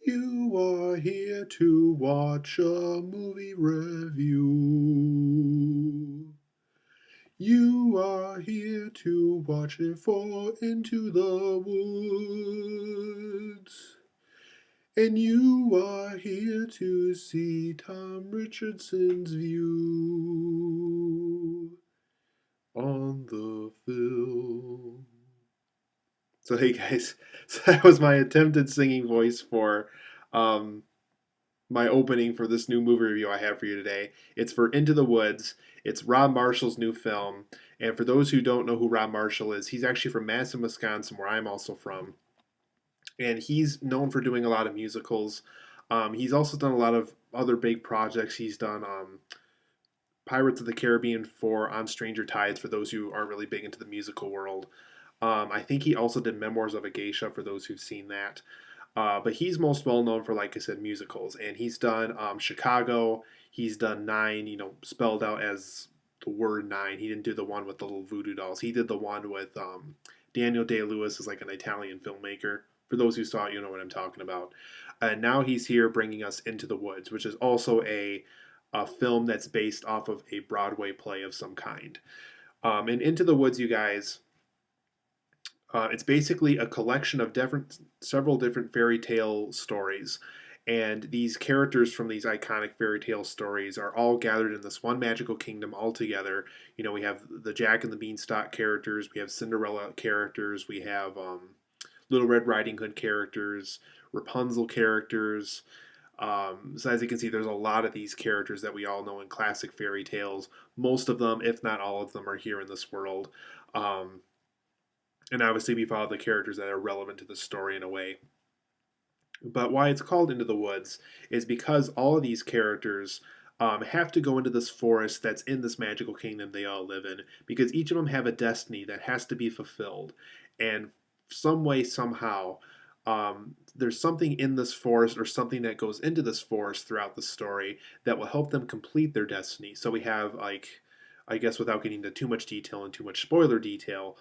You are here to watch a movie review. You are here to watch it for Into the Woods. And you are here to see Tom Richardson's view on the film. So hey guys, so that was my attempted singing voice for um, my opening for this new movie review I have for you today. It's for Into the Woods. It's Rob Marshall's new film. And for those who don't know who Rob Marshall is, he's actually from Madison, Wisconsin, where I'm also from. And he's known for doing a lot of musicals. He's also done a lot of other big projects. He's done Pirates of the Caribbean 4 on Stranger Tides for those who aren't really big into the musical world. I think he also did Memoirs of a Geisha for those who've seen that. But he's most well known for, like I said, musicals. And he's done Chicago. He's done Nine, spelled out as the word nine. He didn't do the one with the little voodoo dolls. He did the one with Daniel Day Lewis, is like an Italian filmmaker. For those who saw it, you know what I'm talking about. And now he's here bringing us Into the Woods, which is also a film that's based off of a Broadway play of some kind. And Into the Woods, you guys, it's basically a collection of several different fairy tale stories. And these characters from these iconic fairy tale stories are all gathered in this one magical kingdom all together. We have the Jack and the Beanstalk characters, we have Cinderella characters, we have Little Red Riding Hood characters, Rapunzel characters. So as you can see, there's a lot of these characters that we all know in classic fairy tales. Most of them, if not all of them, are here in this world. Um, and obviously, we follow the characters that are relevant to the story in a way. But why it's called Into the Woods is because all of these characters have to go into this forest that's in this magical kingdom they all live in, because each of them have a destiny that has to be fulfilled. And some way, somehow, there's something in this forest or something that goes into this forest throughout the story that will help them complete their destiny. So we have, like, I guess without getting into too much detail and too much spoiler detail,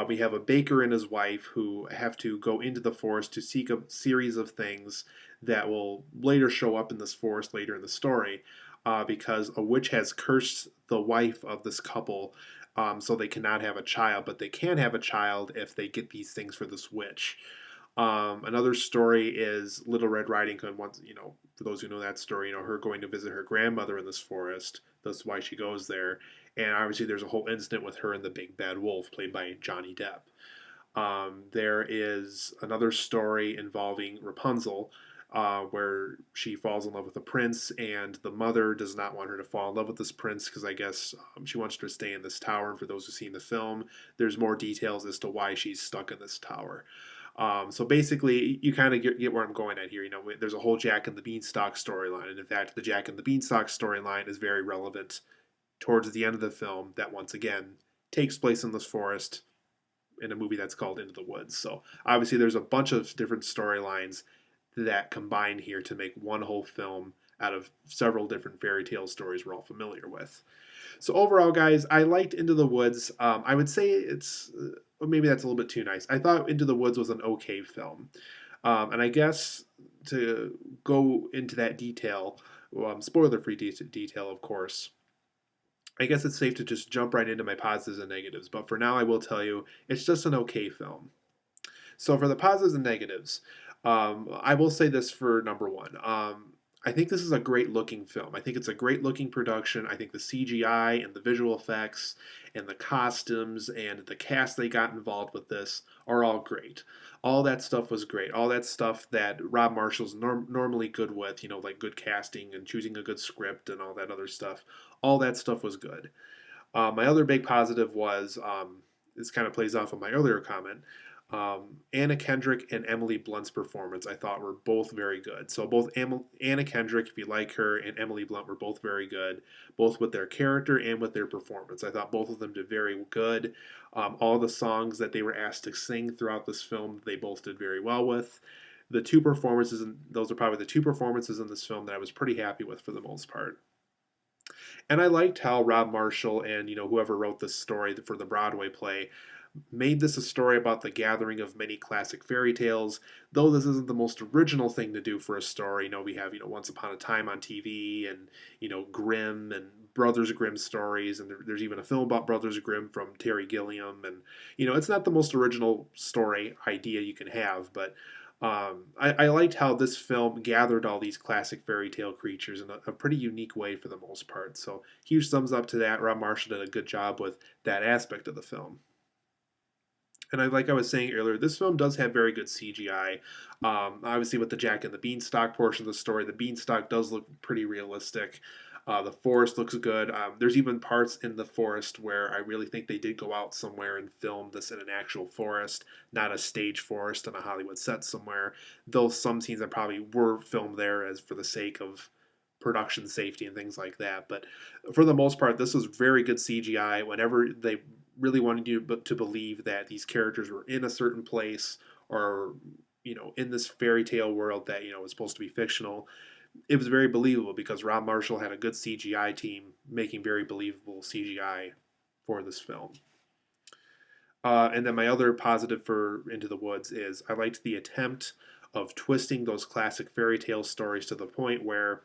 we have a baker and his wife who have to go into the forest to seek a series of things that will later show up in this forest later in the story, because a witch has cursed the wife of this couple, so they cannot have a child, but they can have a child if they get these things for this witch. Another story is Little Red Riding Hood. Once, for those who know that story, her going to visit her grandmother in this forest. That's why she goes there. And obviously, there's a whole incident with her and the big bad wolf, played by Johnny Depp. There is another story involving Rapunzel, where she falls in love with a prince, and the mother does not want her to fall in love with this prince because I guess she wants her to stay in this tower. And for those who've seen the film, there's more details as to why she's stuck in this tower. So basically, you kind of get where I'm going at here. There's a whole Jack and the Beanstalk storyline, and in fact, the Jack and the Beanstalk storyline is very relevant towards the end of the film. That once again takes place in this forest in a movie that's called Into the Woods. So obviously, there's a bunch of different storylines that combine here to make one whole film out of several different fairy tale stories we're all familiar with. So overall, guys, I liked Into the Woods. I would say well, maybe that's a little bit too nice. I thought Into the Woods was an okay film, and I guess to go into that detail, spoiler-free detail, of course. I guess it's safe to just jump right into my positives and negatives. But for now, I will tell you it's just an okay film. So for the positives and negatives, I will say this for number one. I think this is a great looking film. I think it's a great looking production. I think the CGI and the visual effects and the costumes and the cast they got involved with this are all great. All that stuff was great. All that stuff that Rob Marshall's normally good with, like good casting and choosing a good script and all that other stuff. All that stuff was good. My other big positive was, this kind of plays off of my earlier comment. Anna Kendrick and Emily Blunt's performance, I thought, were both very good. So both Anna Kendrick, if you like her, and Emily Blunt were both very good, both with their character and with their performance. I thought both of them did very good. All the songs that they were asked to sing throughout this film, they both did very well with. The two performances, and those are probably the two performances in this film that I was pretty happy with for the most part. And I liked how Rob Marshall and whoever wrote this story for the Broadway play, made this a story about the gathering of many classic fairy tales. Though this isn't the most original thing to do for a story, we have Once Upon a Time on TV, and Grimm and Brothers Grimm stories, and there's even a film about Brothers Grimm from Terry Gilliam, and it's not the most original story idea you can have, but I liked how this film gathered all these classic fairy tale creatures in a pretty unique way for the most part. So huge thumbs up to that. Rob Marshall did a good job with that aspect of the film. And like I was saying earlier, this film does have very good CGI. Obviously, with the Jack and the Beanstalk portion of the story, the Beanstalk does look pretty realistic. The forest looks good. There's even parts in the forest where I really think they did go out somewhere and film this in an actual forest, not a stage forest on a Hollywood set somewhere. Though some scenes that probably were filmed there as for the sake of production safety and things like that. But for the most part, this was very good CGI. Whenever they really wanted you to believe that these characters were in a certain place, or in this fairy tale world that was supposed to be fictional, it was very believable because Rob Marshall had a good CGI team making very believable CGI for this film. And then my other positive for Into the Woods is I liked the attempt of twisting those classic fairy tale stories to the point where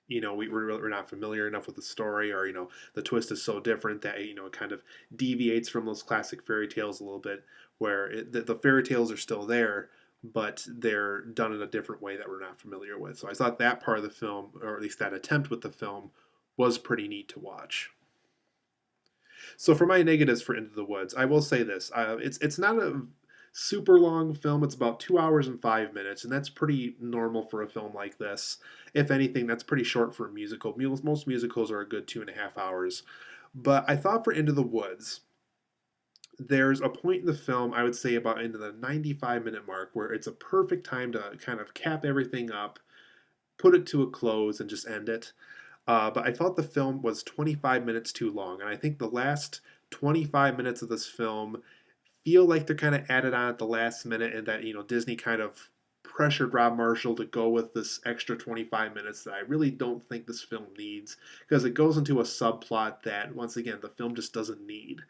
we're not familiar enough with the story, or the twist is so different that it kind of deviates from those classic fairy tales a little bit, where the fairy tales are still there, but they're done in a different way that we're not familiar with. So I thought that part of the film, or at least that attempt with the film, was pretty neat to watch. So for my negatives for Into the Woods, I will say this: it's not a super long film. It's about 2 hours and 5 minutes, and that's pretty normal for a film like this. If anything, that's pretty short for a musical. Most musicals are a good 2.5 hours. But I thought for Into the Woods, there's a point in the film, I would say about into the 95-minute mark, where it's a perfect time to kind of cap everything up, put it to a close, and just end it. But I felt the film was 25 minutes too long, and I think the last 25 minutes of this film feel like they're kind of added on at the last minute, and that Disney kind of pressured Rob Marshall to go with this extra 25 minutes that I really don't think this film needs, because it goes into a subplot that once again the film just doesn't need.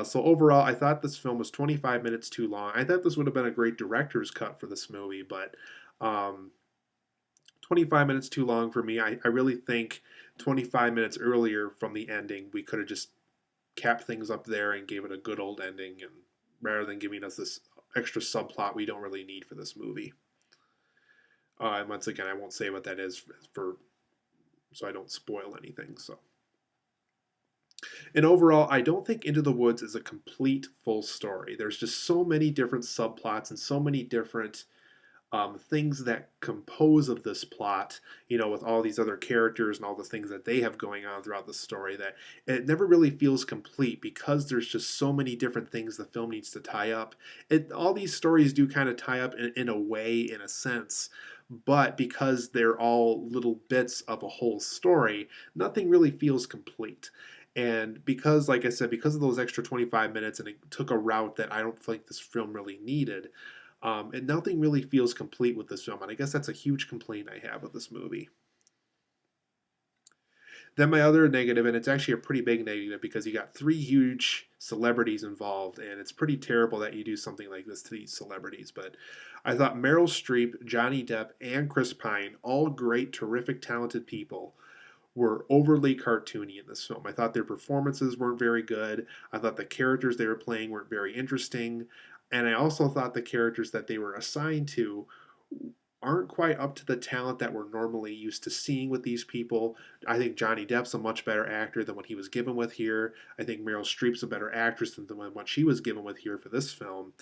So overall, I thought this film was 25 minutes too long. I thought this would have been a great director's cut for this movie, but 25 minutes too long for me. I really think 25 minutes earlier from the ending, we could have just capped things up there and gave it a good old ending, and rather than giving us this extra subplot we don't really need for this movie. And once again, I won't say what that is for so I don't spoil anything. So, and overall, I don't think Into the Woods is a complete full story. There's just so many different subplots and so many different things that compose of this plot, with all these other characters and all the things that they have going on throughout the story, that it never really feels complete because there's just so many different things the film needs to tie up. All these stories do kind of tie up in a way, in a sense, but because they're all little bits of a whole story, nothing really feels complete. And because, like I said, because of those extra 25 minutes, and it took a route that I don't think this film really needed, and nothing really feels complete with this film, and I guess that's a huge complaint I have with this movie. Then my other negative, and it's actually a pretty big negative because you got three huge celebrities involved, and it's pretty terrible that you do something like this to these celebrities. But I thought Meryl Streep, Johnny Depp, and Chris Pine, all great, terrific, talented people, were overly cartoony in this film. I thought their performances weren't very good. I thought the characters they were playing weren't very interesting. And I also thought the characters that they were assigned to aren't quite up to the talent that we're normally used to seeing with these people. I think Johnny Depp's a much better actor than what he was given with here. I think Meryl Streep's a better actress than what she was given with here for this film.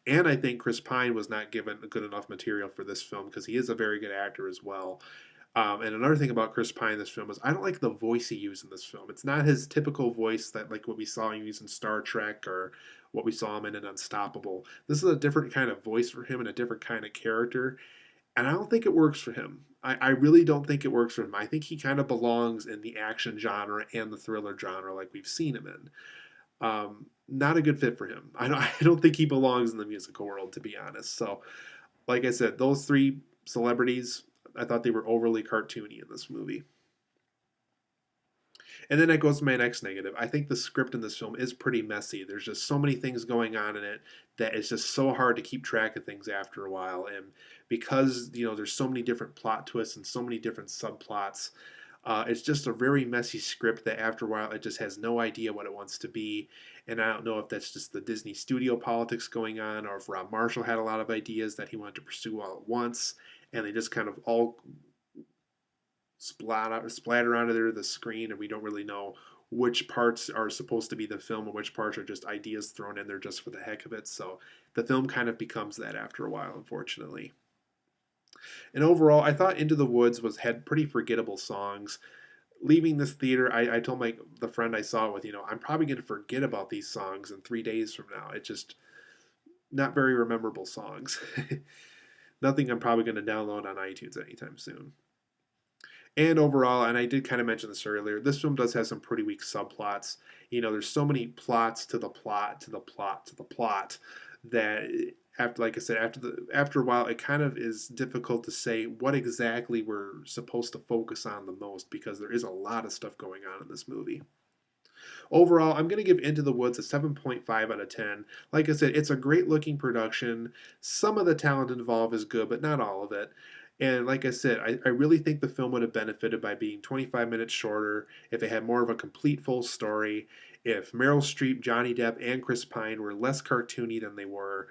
And I think Chris Pine was not given good enough material for this film because he is a very good actor as well. And another thing about Chris Pine in this film is I don't like the voice he used in this film. It's not his typical voice that like what we saw him use in Star Trek or what we saw him in Unstoppable. This is a different kind of voice for him and a different kind of character. And I don't think it works for him. I really don't think it works for him. I think he kind of belongs in the action genre and the thriller genre like we've seen him in. Not a good fit for him. I don't think he belongs in the musical world, to be honest. So, like I said, those three celebrities, I thought they were overly cartoony in this movie. And then that goes to my next negative. I think the script in this film is pretty messy. There's just so many things going on in it that it's just so hard to keep track of things after a while. And because, there's so many different plot twists and so many different subplots, it's just a very messy script that after a while it just has no idea what it wants to be. And I don't know if that's just the Disney studio politics going on, or if Rob Marshall had a lot of ideas that he wanted to pursue all at once, and they just kind of all splatter onto the screen, and we don't really know which parts are supposed to be the film and which parts are just ideas thrown in there just for the heck of it. So the film kind of becomes that after a while, unfortunately. And overall, I thought Into the Woods had pretty forgettable songs. Leaving this theater, I told the friend I saw it with, I'm probably going to forget about these songs in 3 days from now. It's just not very memorable songs. Nothing I'm probably going to download on iTunes anytime soon. And overall, and I did kind of mention this earlier, this film does have some pretty weak subplots. There's so many plots to the plot to the plot to the plot that after, like I said, after a while, it kind of is difficult to say what exactly we're supposed to focus on the most, because there is a lot of stuff going on in this movie. Overall, I'm going to give Into the Woods a 7.5 out of 10. Like I said, it's a great looking production. Some of the talent involved is good, but not all of it. And like I said, I really think the film would have benefited by being 25 minutes shorter if it had more of a complete full story, if Meryl Streep, Johnny Depp, and Chris Pine were less cartoony than they were,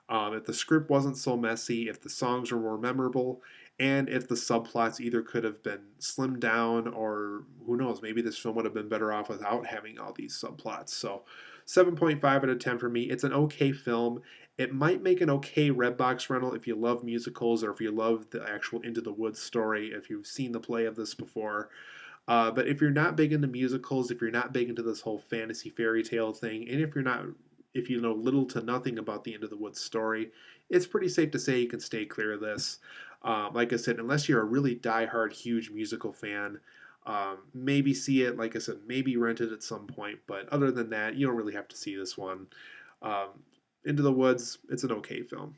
if the script wasn't so messy, if the songs were more memorable, and if the subplots either could have been slimmed down, or who knows, maybe this film would have been better off without having all these subplots. So 7.5 out of 10 for me. It's an okay film. It might make an okay Redbox rental if you love musicals, or if you love the actual Into the Woods story, if you've seen the play of this before. But if you're not big into musicals, if you're not big into this whole fantasy fairy tale thing, and if you know little to nothing about the End of the Woods story, it's pretty safe to say you can stay clear of this. Like I said, unless you're a really die-hard, huge musical fan, maybe see it. Like I said, maybe rent it at some point. But other than that, you don't really have to see this one. Um, Into the Woods, it's an okay film.